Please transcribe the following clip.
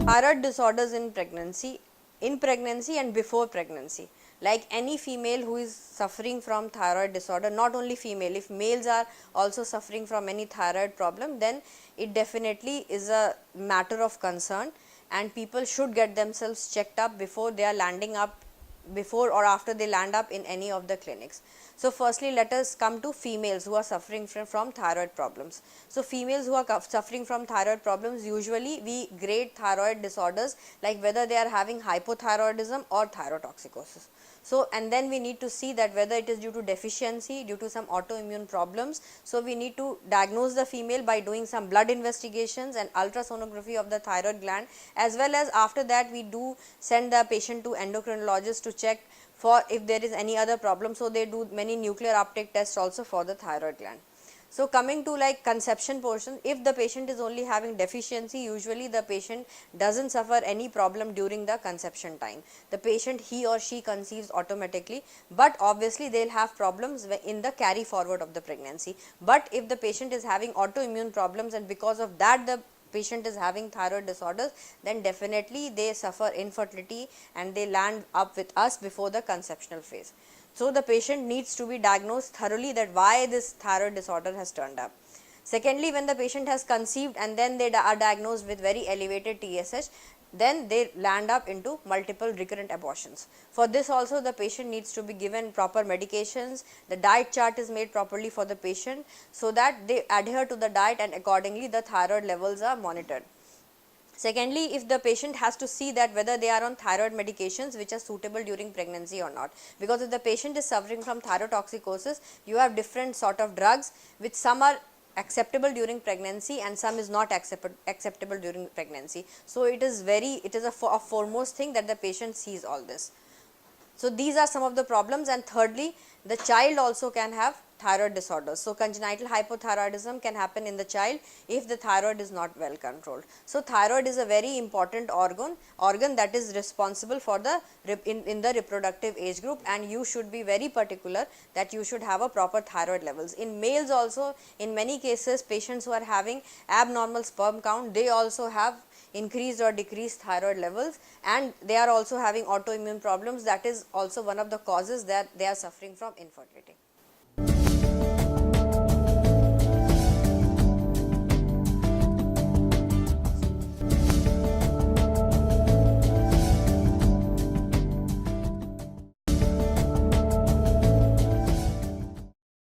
Thyroid disorders in pregnancy and before pregnancy. Like any female who is suffering from thyroid disorder, not only female, if males are also suffering from any thyroid problem, then it definitely is a matter of concern, and people should get themselves checked up before they are landing up, before or after they land up in any of the clinics. So firstly, let us come to females who are suffering from thyroid problems. So females who are suffering from thyroid problems, usually we grade thyroid disorders like whether they are having hypothyroidism or thyrotoxicosis. So and then we need to see that whether it is due to deficiency, due to some autoimmune problems. So we need to diagnose the female by doing some blood investigations and ultrasonography of the thyroid gland, as well as after that we do send the patient to endocrinologist to check for if there is any other problem. So they do many nuclear uptake tests also for the thyroid gland. So coming to like conception portion, if the patient is only having deficiency, usually the patient doesn't suffer any problem during the conception time. The patient, he or she conceives automatically, but obviously they will have problems in the carry forward of the pregnancy. But if the patient is having autoimmune problems and because of that the patient is having thyroid disorders, then definitely they suffer infertility and they land up with us before the conceptional phase. So the patient needs to be diagnosed thoroughly that why this thyroid disorder has turned up. Secondly, when the patient has conceived and then they are diagnosed with very elevated TSH, then they land up into multiple recurrent abortions. For this also the patient needs to be given proper medications, the diet chart is made properly for the patient so that they adhere to the diet and accordingly the thyroid levels are monitored. Secondly, if the patient has to see that whether they are on thyroid medications which are suitable during pregnancy or not, because if the patient is suffering from thyrotoxicosis, you have different sort of drugs which some are acceptable during pregnancy and some is not acceptable during pregnancy. So it is a foremost thing that the patient sees all this. So these are some of the problems. And thirdly, the child also can have thyroid disorders. So congenital hypothyroidism can happen in the child if the thyroid is not well controlled. So thyroid is a very important organ that is responsible for the in the reproductive age group, and you should be very particular that you should have a proper thyroid levels. In males also, in many cases patients who are having abnormal sperm count, they also have increased or decreased thyroid levels, and they are also having autoimmune problems. That is also one of the causes that they are suffering from infertility.